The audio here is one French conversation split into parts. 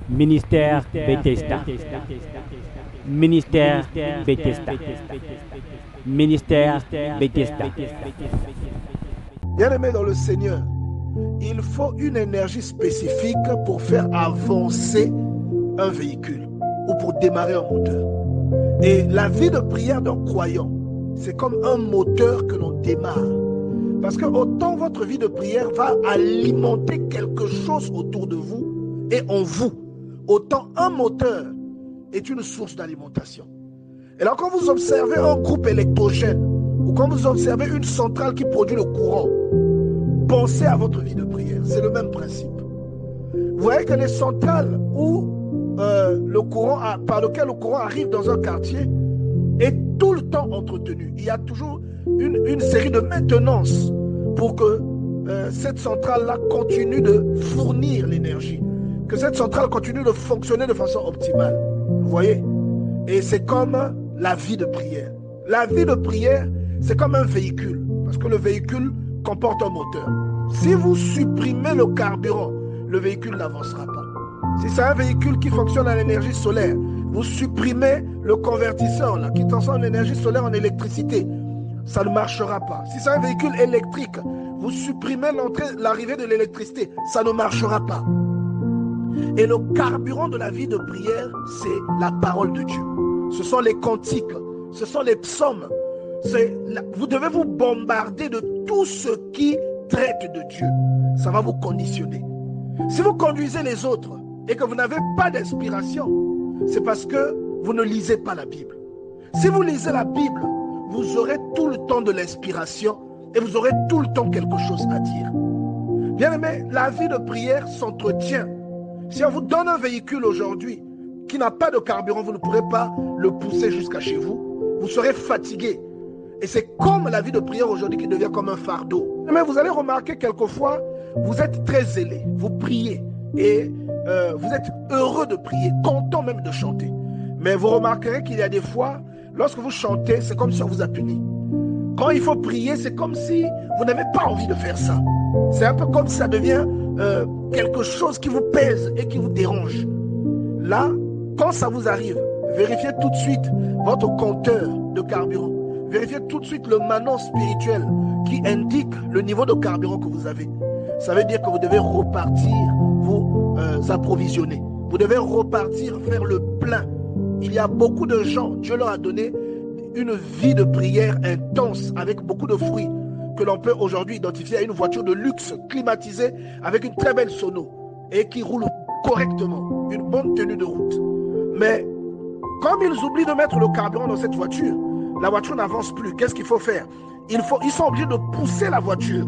Ministère Bethesda. Ministère Bethesda. Ministère Bethesda. Bien-aimés dans le Seigneur, il faut une énergie spécifique pour faire avancer un véhicule ou pour démarrer un moteur. Et la vie de prière d'un croyant, c'est comme un moteur que l'on démarre. Parce que autant votre vie de prière va alimenter quelque chose autour de vous et en vous, autant un moteur est une source d'alimentation. Et là, quand vous observez un groupe électrogène ou quand vous observez une centrale qui produit le courant, pensez à votre vie de prière. C'est le même principe. Vous voyez que les centrales où le courant par lequel le courant arrive dans un quartier est tout le temps entretenu. Il y a toujours une série de maintenance pour que cette centrale-là continue de fournir l'énergie, que cette centrale continue de fonctionner de façon optimale. Vous voyez? Et c'est comme la vie de prière. La vie de prière, c'est comme un véhicule, parce que le véhicule comporte un moteur. Si vous supprimez le carburant, le véhicule n'avancera pas. Si c'est un véhicule qui fonctionne à l'énergie solaire, vous supprimez le convertisseur là, qui transforme l'énergie solaire en électricité, ça ne marchera pas. Si c'est un véhicule électrique, vous supprimez l'arrivée de l'électricité, ça ne marchera pas. Et le carburant de la vie de prière, c'est la parole de Dieu. Ce sont les cantiques, ce sont les psaumes. Vous devez vous bombarder de tout ce qui traite de Dieu. Ça va vous conditionner. Si vous conduisez les autres et que vous n'avez pas d'inspiration, c'est parce que vous ne lisez pas la Bible. Si vous lisez la Bible, vous aurez tout le temps de l'inspiration et vous aurez tout le temps quelque chose à dire. Bien-aimés, la vie de prière s'entretient. Si on vous donne un véhicule aujourd'hui qui n'a pas de carburant, vous ne pourrez pas le pousser jusqu'à chez vous. Vous serez fatigué. Et c'est comme la vie de prière aujourd'hui qui devient comme un fardeau. Mais vous allez remarquer quelquefois, vous êtes très zélé, vous priez et vous êtes heureux de prier, content même de chanter. Mais vous remarquerez qu'il y a des fois, lorsque vous chantez, c'est comme si on vous a puni. Quand il faut prier, c'est comme si vous n'avez pas envie de faire ça. C'est un peu comme si ça devient quelque chose qui vous pèse et qui vous dérange. Là, quand ça vous arrive, vérifiez tout de suite votre compteur de carburant. Vérifiez tout de suite le manon spirituel qui indique le niveau de carburant que vous avez. Ça veut dire que vous devez repartir vous approvisionner. Vous devez repartir faire le plein. Il y a beaucoup de gens, Dieu leur a donné une vie de prière intense avec beaucoup de fruits que l'on peut aujourd'hui identifier à une voiture de luxe climatisée avec une très belle sono et qui roule correctement, une bonne tenue de route. Mais comme ils oublient de mettre le carburant dans cette voiture, la voiture n'avance plus. Qu'est-ce qu'il faut faire? Ils sont obligés de pousser la voiture.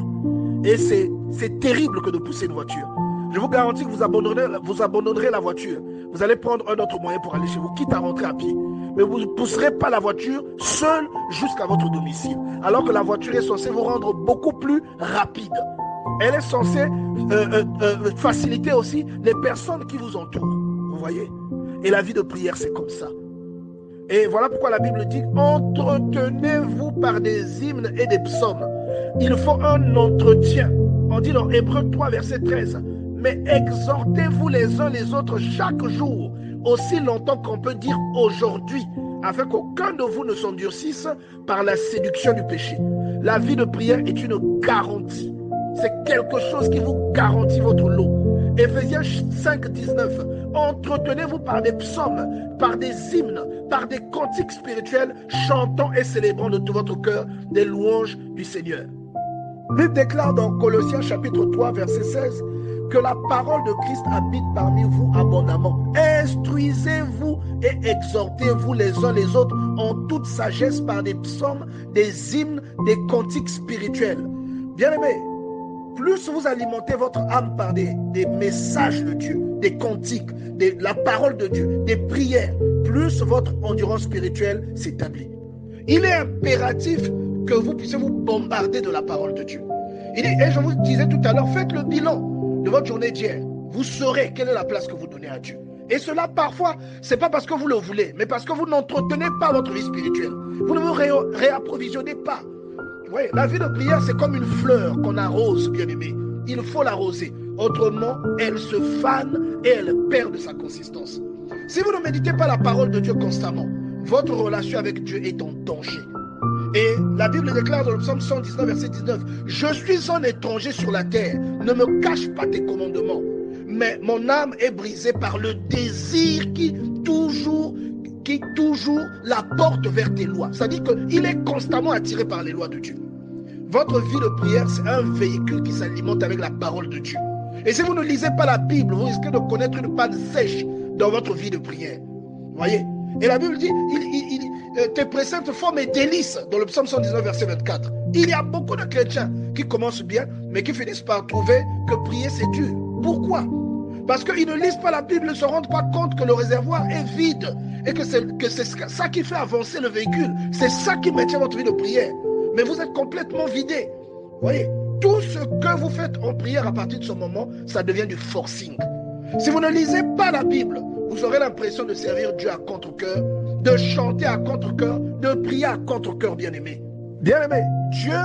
Et c'est terrible que de pousser une voiture. Je vous garantis que vous abandonnerez la voiture. Vous allez prendre un autre moyen pour aller chez vous, quitte à rentrer à pied. Mais vous ne pousserez pas la voiture seule jusqu'à votre domicile. Alors que la voiture est censée vous rendre beaucoup plus rapide. Elle est censée faciliter aussi les personnes qui vous entourent. Vous voyez? Et la vie de prière, c'est comme ça. Et voilà pourquoi la Bible dit: entretenez-vous par des hymnes et des psaumes. Il faut un entretien. On dit dans Hébreux 3, verset 13. Mais exhortez-vous les uns les autres chaque jour, aussi longtemps qu'on peut dire aujourd'hui, afin qu'aucun de vous ne s'endurcisse par la séduction du péché. La vie de prière est une garantie. C'est quelque chose qui vous garantit votre lot. Éphésiens 5, 19. Entretenez-vous par des psaumes, par des hymnes, par des cantiques spirituels, chantant et célébrant de tout votre cœur des louanges du Seigneur. La Bible déclare dans Colossiens chapitre 3, verset 16, que la parole de Christ habite parmi vous abondamment. Instruisez-vous et exhortez-vous les uns les autres en toute sagesse par des psaumes, des hymnes, des cantiques spirituels. Bien-aimés, plus vous alimentez votre âme par des messages de Dieu, des cantiques, la parole de Dieu, des prières, plus votre endurance spirituelle s'établit. Il est impératif que vous puissiez vous bombarder de la parole de Dieu. Il dit, et je vous disais tout à l'heure, faites le bilan de votre journée d'hier. Vous saurez quelle est la place que vous donnez à Dieu. Et cela, parfois, ce n'est pas parce que vous le voulez, mais parce que vous n'entretenez pas votre vie spirituelle. Vous ne vous réapprovisionnez pas. Oui, la vie de prière, c'est comme une fleur qu'on arrose, bien-aimé. Il faut l'arroser. Autrement, elle se fane et elle perd de sa consistance. Si vous ne méditez pas la parole de Dieu constamment, votre relation avec Dieu est en danger. Et la Bible déclare dans le psaume 119, verset 19, « Je suis un étranger sur la terre, ne me cache pas tes commandements, mais mon âme est brisée par le désir qui toujours la porte vers tes lois. » C'est-à-dire qu'il est constamment attiré par les lois de Dieu. Votre vie de prière, c'est un véhicule qui s'alimente avec la parole de Dieu. Et si vous ne lisez pas la Bible, vous risquez de connaître une panne sèche dans votre vie de prière. Voyez? Et la Bible dit, tes préceptes font mes délices, dans le psaume 119, verset 24. Il y a beaucoup de chrétiens qui commencent bien, mais qui finissent par trouver que prier c'est dur. Pourquoi? Parce qu'ils ne lisent pas la Bible, ils ne se rendent pas compte que le réservoir est vide et que c'est ça qui fait avancer le véhicule. C'est ça qui maintient votre vie de prière. Mais vous êtes complètement vidé. Voyez, tout ce que vous faites en prière à partir de ce moment, ça devient du forcing. Si vous ne lisez pas la Bible, vous aurez l'impression de servir Dieu à contre-cœur, de chanter à contre-cœur, de prier à contre-cœur, bien-aimé. Bien-aimé, Dieu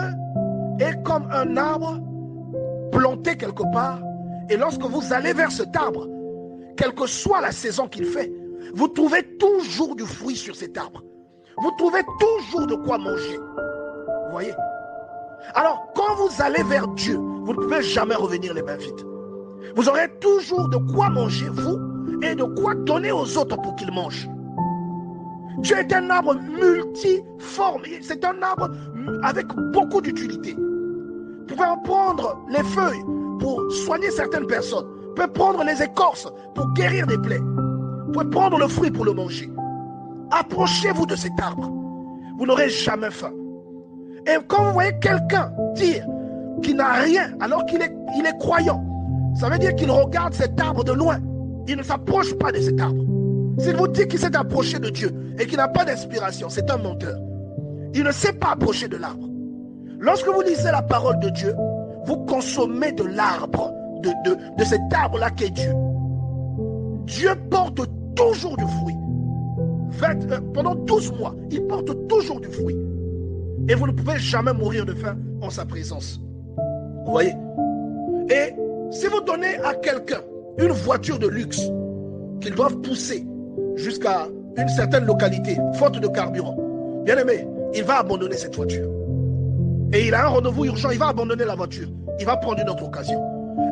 est comme un arbre planté quelque part, et lorsque vous allez vers cet arbre, quelle que soit la saison qu'il fait, vous trouvez toujours du fruit sur cet arbre. Vous trouvez toujours de quoi manger. Vous voyez? Alors, quand vous allez vers Dieu, vous ne pouvez jamais revenir les mains vides. Vous aurez toujours de quoi manger, vous, et de quoi donner aux autres pour qu'ils mangent. Dieu est un arbre multiforme. C'est un arbre avec beaucoup d'utilité. Vous pouvez en prendre les feuilles pour soigner certaines personnes. Vous pouvez prendre les écorces pour guérir des plaies. Vous pouvez prendre le fruit pour le manger. Approchez-vous de cet arbre. Vous n'aurez jamais faim. Et quand vous voyez quelqu'un dire qu'il n'a rien alors qu'il est croyant, ça veut dire qu'il regarde cet arbre de loin. Il ne s'approche pas de cet arbre. S'il vous dit qu'il s'est approché de Dieu et qu'il n'a pas d'inspiration, c'est un menteur. Il ne sait pas approcher de l'arbre. Lorsque vous lisez la parole de Dieu, vous consommez de l'arbre, de cet arbre-là qu'est Dieu. Dieu porte toujours du fruit. Pendant 12 mois, il porte toujours du fruit. Et vous ne pouvez jamais mourir de faim en sa présence. Vous voyez? Et si vous donnez à quelqu'un une voiture de luxe qu'ils doivent pousser jusqu'à une certaine localité, faute de carburant, bien aimé, il va abandonner cette voiture. Et il a un rendez-vous urgent, il va abandonner la voiture. Il va prendre une autre occasion.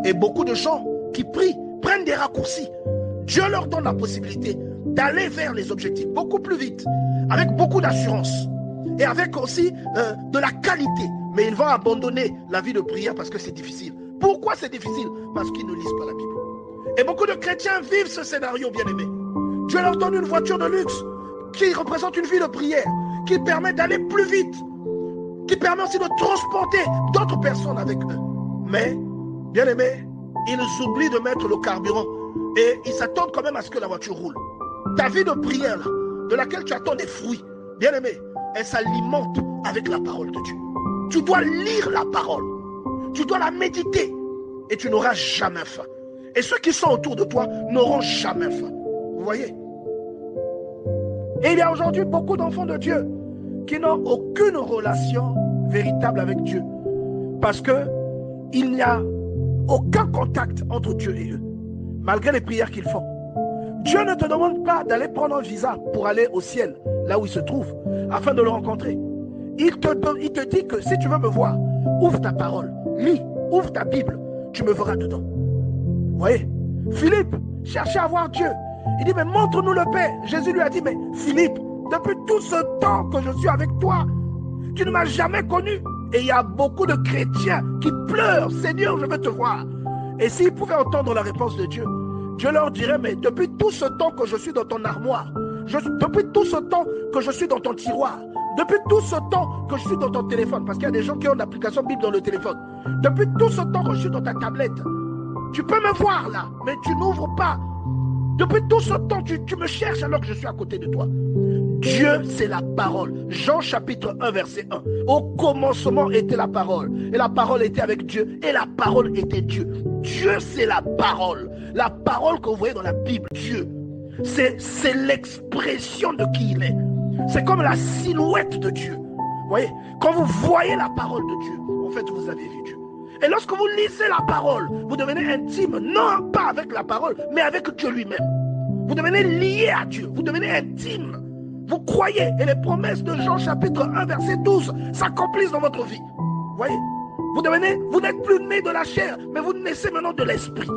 Et beaucoup de gens qui prient prennent des raccourcis. Dieu leur donne la possibilité d'aller vers les objectifs beaucoup plus vite, avec beaucoup d'assurance et avec aussi de la qualité. Mais ils vont abandonner la vie de prière parce que c'est difficile. Pourquoi c'est difficile? Parce qu'ils ne lisent pas la Bible. Et beaucoup de chrétiens vivent ce scénario, bien-aimé. Dieu leur donne une voiture de luxe qui représente une vie de prière, qui permet d'aller plus vite, qui permet aussi de transporter d'autres personnes avec eux. Mais, bien-aimé, ils oublient de mettre le carburant et ils s'attendent quand même à ce que la voiture roule. Ta vie de prière, là, de laquelle tu attends des fruits, bien-aimé, elle s'alimente avec la parole de Dieu. Tu dois lire la parole. Tu dois la méditer et tu n'auras jamais faim. Et ceux qui sont autour de toi n'auront jamais faim. Vous voyez? Et il y a aujourd'hui beaucoup d'enfants de Dieu qui n'ont aucune relation véritable avec Dieu. Parce qu'il n'y a aucun contact entre Dieu et eux, malgré les prières qu'ils font. Dieu ne te demande pas d'aller prendre un visa pour aller au ciel, là où il se trouve, afin de le rencontrer. Il te dit que si tu veux me voir, ouvre ta parole, lis, ouvre ta Bible, tu me verras dedans. Vous voyez? Philippe cherchait à voir Dieu. Il dit, mais montre-nous le Père. Jésus lui a dit, mais Philippe, depuis tout ce temps que je suis avec toi, tu ne m'as jamais connu. Et il y a beaucoup de chrétiens qui pleurent, Seigneur, je veux te voir. Et s'ils pouvaient entendre la réponse de Dieu, Dieu leur dirait, mais depuis tout ce temps que je suis dans ton armoire, depuis tout ce temps que je suis dans ton tiroir, depuis tout ce temps que je suis dans ton téléphone, parce qu'il y a des gens qui ont l'application Bible dans le téléphone, depuis tout ce temps que je suis dans ta tablette, tu peux me voir là, mais tu n'ouvres pas. Depuis tout ce temps, tu me cherches alors que je suis à côté de toi. Dieu, c'est la parole. Jean chapitre 1, verset 1. Au commencement était la parole. Et la parole était avec Dieu. Et la parole était Dieu. Dieu, c'est la parole. La parole que vous voyez dans la Bible, Dieu, c'est l'expression de qui il est. C'est comme la silhouette de Dieu. Vous voyez, quand vous voyez la parole de Dieu, en fait, vous avez vu Dieu. Et lorsque vous lisez la parole, vous devenez intime, non pas avec la parole, mais avec Dieu lui-même. Vous devenez lié à Dieu, vous devenez intime. Vous croyez, et les promesses de Jean chapitre 1 verset 12 s'accomplissent dans votre vie. Voyez, vous n'êtes plus né de la chair, mais vous naissez maintenant de l'esprit.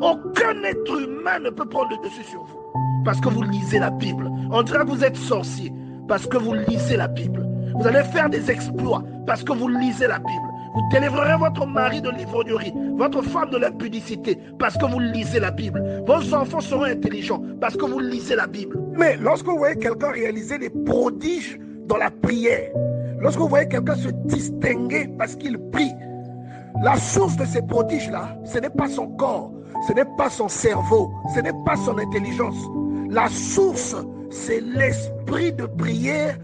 Aucun être humain ne peut prendre le dessus sur vous, parce que vous lisez la Bible. On dirait que vous êtes sorcier, parce que vous lisez la Bible. Vous allez faire des exploits, parce que vous lisez la Bible. Vous délivrerez votre mari de l'ivrognerie, votre femme de l'impudicité, parce que vous lisez la Bible. Vos enfants seront intelligents, parce que vous lisez la Bible. Mais lorsque vous voyez quelqu'un réaliser des prodiges dans la prière, lorsque vous voyez quelqu'un se distinguer parce qu'il prie, la source de ces prodiges-là, ce n'est pas son corps, ce n'est pas son cerveau, ce n'est pas son intelligence. La source, c'est l'esprit de prière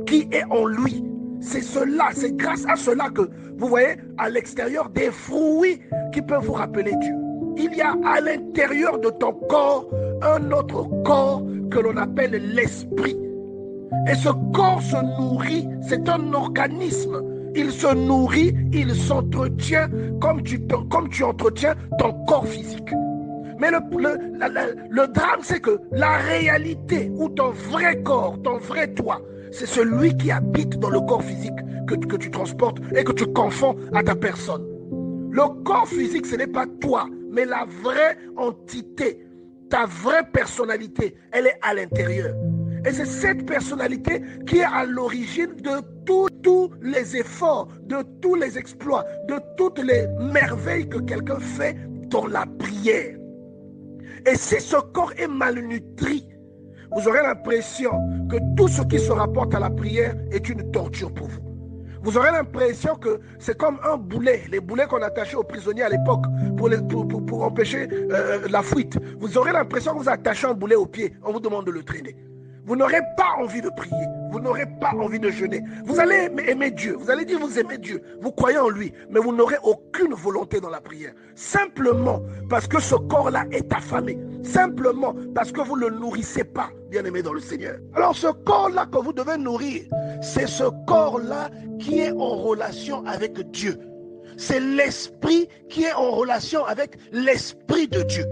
qui est en lui. C'est cela, c'est grâce à cela que vous voyez à l'extérieur des fruits qui peuvent vous rappeler Dieu. Il y a à l'intérieur de ton corps un autre corps que l'on appelle l'esprit. Et ce corps se nourrit, c'est un organisme. Il se nourrit, il s'entretient comme tu entretiens ton corps physique. Mais le drame, c'est que la réalité ou ton vrai corps, ton vrai toi, c'est celui qui habite dans le corps physique que tu transportes et que tu confonds à ta personne. Le corps physique, ce n'est pas toi, mais la vraie entité, ta vraie personnalité, elle est à l'intérieur. Et c'est cette personnalité qui est à l'origine de tous les efforts, de tous les exploits, de toutes les merveilles que quelqu'un fait dans la prière. Et si ce corps est malnutri, vous aurez l'impression que tout ce qui se rapporte à la prière est une torture pour vous. Vous aurez l'impression que c'est comme un boulet, les boulets qu'on attachait aux prisonniers à l'époque pour empêcher la fuite. Vous aurez l'impression que vous attachez un boulet au pied, on vous demande de le traîner. Vous n'aurez pas envie de prier, vous n'aurez pas envie de jeûner. Vous allez aimer Dieu, vous allez dire vous aimez Dieu, vous croyez en lui, mais vous n'aurez aucune volonté dans la prière. Simplement parce que ce corps-là est affamé, simplement parce que vous ne le nourrissez pas, bien-aimé dans le Seigneur. Alors ce corps-là que vous devez nourrir, c'est ce corps-là qui est en relation avec Dieu. C'est l'esprit qui est en relation avec l'esprit de Dieu.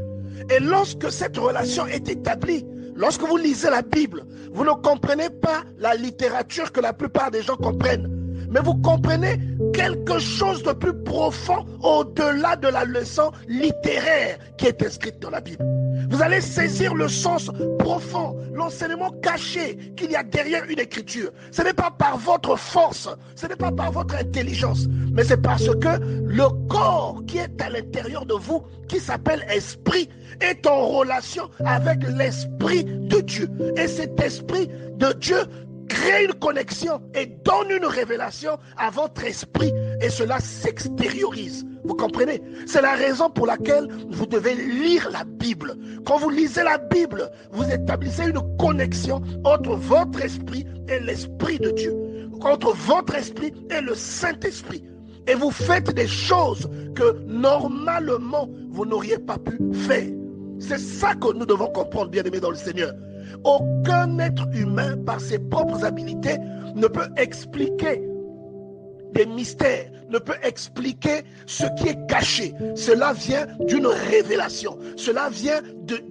Et lorsque cette relation est établie, lorsque vous lisez la Bible, vous ne comprenez pas la littérature que la plupart des gens comprennent, mais vous comprenez quelque chose de plus profond au-delà de la leçon littéraire qui est inscrite dans la Bible. Vous allez saisir le sens profond, l'enseignement caché qu'il y a derrière une écriture. Ce n'est pas par votre force, ce n'est pas par votre intelligence, mais c'est parce que le corps qui est à l'intérieur de vous, qui s'appelle esprit, est en relation avec l'esprit de Dieu. Et cet esprit de Dieu crée une connexion et donne une révélation à votre esprit, et cela s'extériorise. Vous comprenez? C'est la raison pour laquelle vous devez lire la Bible. Quand vous lisez la Bible, vous établissez une connexion entre votre esprit et l'esprit de Dieu, entre votre esprit et le Saint-Esprit. Et vous faites des choses que normalement vous n'auriez pas pu faire. C'est ça que nous devons comprendre, bien-aimés dans le Seigneur. Aucun être humain, par ses propres habiletés, ne peut expliquer des mystères, ne peut expliquer ce qui est caché. Cela vient d'une révélation. Cela vient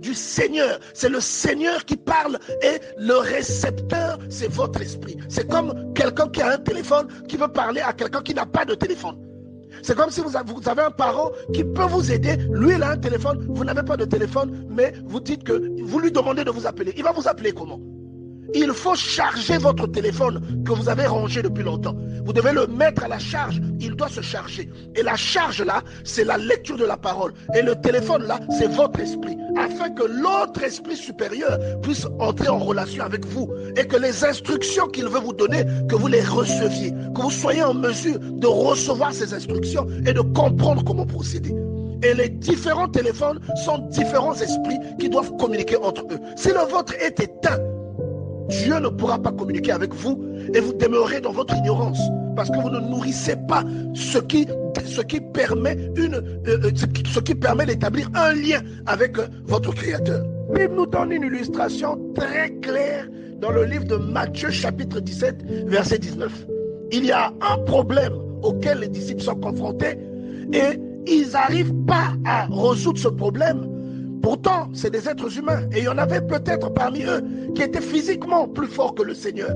du Seigneur. C'est le Seigneur qui parle et le récepteur, c'est votre esprit. C'est comme quelqu'un qui a un téléphone qui veut parler à quelqu'un qui n'a pas de téléphone. C'est comme si vous avez un parent qui peut vous aider. Lui, il a un téléphone, vous n'avez pas de téléphone, mais vous dites que vous lui demandez de vous appeler. Il va vous appeler comment? Il faut charger votre téléphone que vous avez rangé depuis longtemps. Vous devez le mettre à la charge. Il doit se charger. Et la charge là, c'est la lecture de la parole. Et le téléphone là, c'est votre esprit. Afin que l'autre esprit supérieur puisse entrer en relation avec vous. Et que les instructions qu'il veut vous donner, que vous les receviez. Que vous soyez en mesure de recevoir ces instructions et de comprendre comment procéder. Et les différents téléphones sont différents esprits qui doivent communiquer entre eux. Si le vôtre est éteint, Dieu ne pourra pas communiquer avec vous et vous demeurez dans votre ignorance parce que vous ne nourrissez pas ce qui permet d'établir un lien avec votre Créateur. La Bible nous donne une illustration très claire dans le livre de Matthieu chapitre 17 verset 19. Il y a un problème auquel les disciples sont confrontés et ils n'arrivent pas à résoudre ce problème. Pourtant, c'est des êtres humains et il y en avait peut-être parmi eux qui étaient physiquement plus forts que le Seigneur.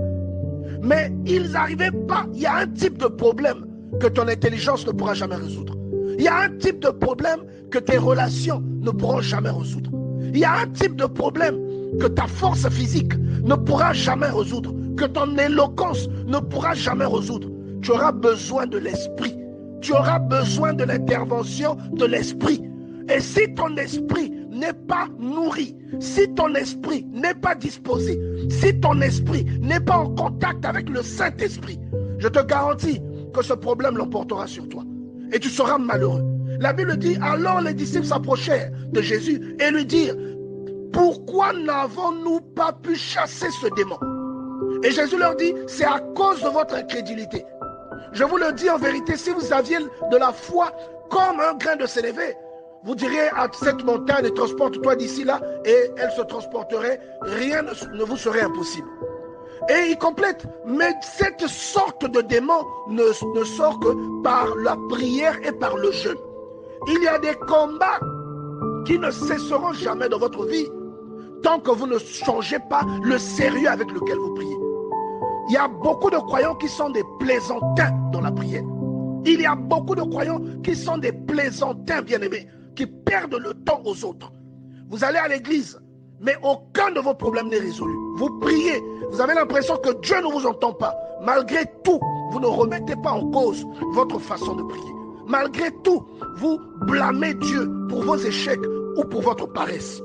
Mais ils n'arrivaient pas. Il y a un type de problème que ton intelligence ne pourra jamais résoudre. Il y a un type de problème que tes relations ne pourront jamais résoudre. Il y a un type de problème que ta force physique ne pourra jamais résoudre, que ton éloquence ne pourra jamais résoudre. Tu auras besoin de l'esprit. Tu auras besoin de l'intervention de l'esprit. Et si ton esprit n'est pas nourri, si ton esprit n'est pas disposé, si ton esprit n'est pas en contact avec le Saint-Esprit, je te garantis que ce problème l'emportera sur toi. Et tu seras malheureux. La Bible dit, alors les disciples s'approchèrent de Jésus et lui dirent, pourquoi n'avons-nous pas pu chasser ce démon? Et Jésus leur dit, c'est à cause de votre incrédulité. Je vous le dis en vérité, si vous aviez de la foi comme un grain de sénévé, vous diriez à cette montagne, transporte-toi d'ici là, et elle se transporterait, rien ne vous serait impossible. Et il complète, mais cette sorte de démon ne sort que par la prière et par le jeûne. Il y a des combats qui ne cesseront jamais dans votre vie, tant que vous ne changez pas le sérieux avec lequel vous priez. Il y a beaucoup de croyants qui sont des plaisantins dans la prière. Il y a beaucoup de croyants qui sont des plaisantins, bien-aimés, qui perdent le temps aux autres. Vous allez à l'église, mais aucun de vos problèmes n'est résolu. Vous priez, vous avez l'impression que Dieu ne vous entend pas. Malgré tout, vous ne remettez pas en cause votre façon de prier. Malgré tout, vous blâmez Dieu pour vos échecs ou pour votre paresse.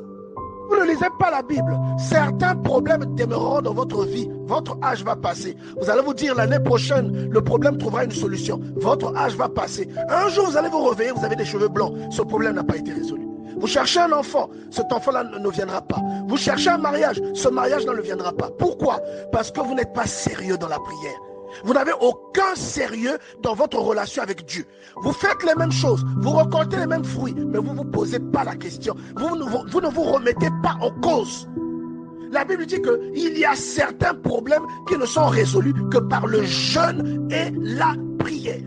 Vous ne lisez pas la Bible. Certains problèmes demeureront dans votre vie. Votre âge va passer. Vous allez vous dire l'année prochaine, le problème trouvera une solution. Votre âge va passer. Un jour, vous allez vous réveiller, vous avez des cheveux blancs. Ce problème n'a pas été résolu. Vous cherchez un enfant, cet enfant-là ne viendra pas. Vous cherchez un mariage, ce mariage ne viendra pas. Pourquoi? Parce que vous n'êtes pas sérieux dans la prière. Vous n'avez aucun sérieux dans votre relation avec Dieu. Vous faites les mêmes choses, vous récoltez les mêmes fruits, mais vous ne vous posez pas la question. Vous ne vous remettez pas en cause. La Bible dit qu'il y a certains problèmes qui ne sont résolus que par le jeûne et la prière.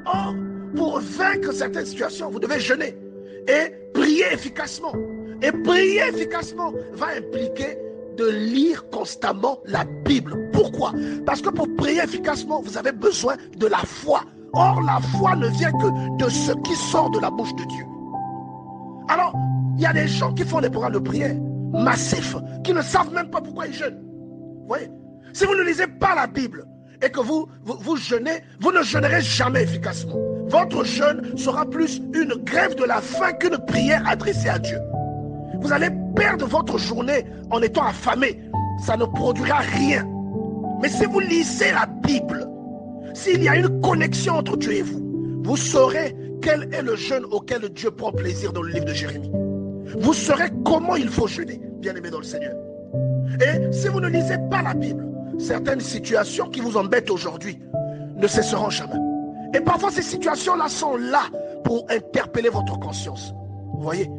Or, pour vaincre certaines situations, vous devez jeûner et prier efficacement. Et prier efficacement va impliquer de lire constamment la Bible. Pourquoi? Parce que pour prier efficacement, vous avez besoin de la foi. Or, la foi ne vient que de ce qui sort de la bouche de Dieu. Alors, il y a des gens qui font des programmes de prière massifs, qui ne savent même pas pourquoi ils jeûnent. Vous voyez? Si vous ne lisez pas la Bible et que vous jeûnez, vous ne jeûnerez jamais efficacement. Votre jeûne sera plus une grève de la faim qu'une prière adressée à Dieu. Vous allez perdre votre journée en étant affamé. Ça ne produira rien. Mais si vous lisez la Bible, s'il y a une connexion entre Dieu et vous, vous saurez quel est le jeûne auquel Dieu prend plaisir dans le livre de Jérémie. Vous saurez comment il faut jeûner, bien-aimé dans le Seigneur. Et si vous ne lisez pas la Bible, certaines situations qui vous embêtent aujourd'hui ne cesseront jamais. Et parfois ces situations-là sont là pour interpeller votre conscience. Vous voyez?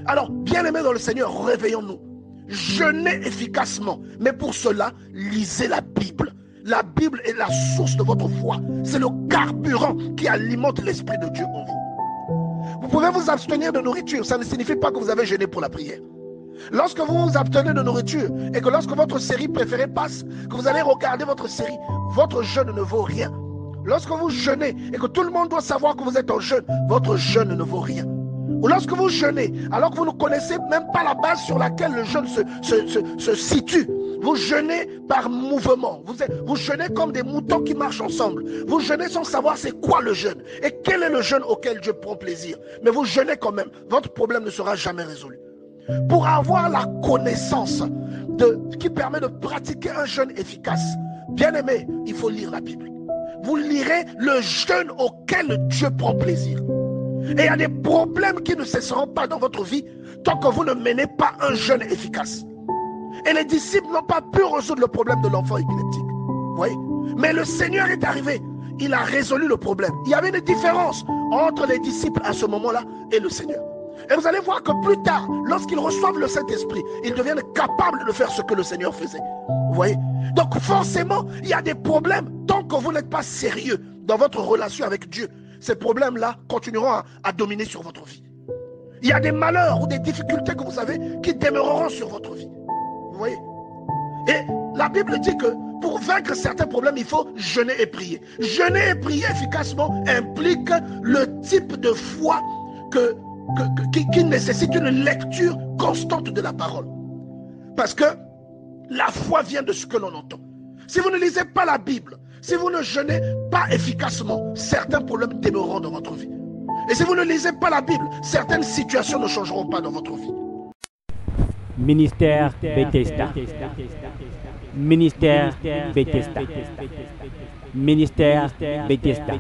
Alors, bien-aimés dans le Seigneur, réveillons-nous. Jeûnez efficacement. Mais pour cela, lisez la Bible. La Bible est la source de votre foi. C'est le carburant qui alimente l'Esprit de Dieu en vous. Vous pouvez vous abstenir de nourriture. Ça ne signifie pas que vous avez jeûné pour la prière. Lorsque vous vous abstenez de nourriture et que lorsque votre série préférée passe, que vous allez regarder votre série, votre jeûne ne vaut rien. Lorsque vous jeûnez et que tout le monde doit savoir que vous êtes en jeûne, votre jeûne ne vaut rien. Ou lorsque vous jeûnez, alors que vous ne connaissez même pas la base sur laquelle le jeûne se situe, vous jeûnez par mouvement. Vous jeûnez comme des moutons qui marchent ensemble. Vous jeûnez sans savoir c'est quoi le jeûne et quel est le jeûne auquel Dieu prend plaisir. Mais vous jeûnez quand même. Votre problème ne sera jamais résolu. Pour avoir la connaissance qui permet de pratiquer un jeûne efficace, bien aimé, il faut lire la Bible. Vous lirez le jeûne auquel Dieu prend plaisir. Et il y a des problèmes qui ne cesseront pas dans votre vie tant que vous ne menez pas un jeûne efficace. Et les disciples n'ont pas pu résoudre le problème de l'enfant épileptique. Vous voyez? Mais le Seigneur est arrivé. Il a résolu le problème. Il y avait une différence entre les disciples à ce moment-là et le Seigneur. Et vous allez voir que plus tard, lorsqu'ils reçoivent le Saint-Esprit, ils deviennent capables de faire ce que le Seigneur faisait. Vous voyez? Donc forcément, il y a des problèmes tant que vous n'êtes pas sérieux dans votre relation avec Dieu. ces problèmes-là continueront à dominer sur votre vie. Il y a des malheurs ou des difficultés que vous avez qui demeureront sur votre vie. Vous voyez? Et la Bible dit que pour vaincre certains problèmes, il faut jeûner et prier. Jeûner et prier efficacement implique le type de foi qui nécessite une lecture constante de la parole. Parce que la foi vient de ce que l'on entend. Si vous ne lisez pas la Bible, si vous ne jeûnez pas efficacement, certains problèmes demeureront dans votre vie. Et si vous ne lisez pas la Bible, certaines situations ne changeront pas dans votre vie. Ministère Bethesda. Ministère Bethesda. Ministère Bethesda.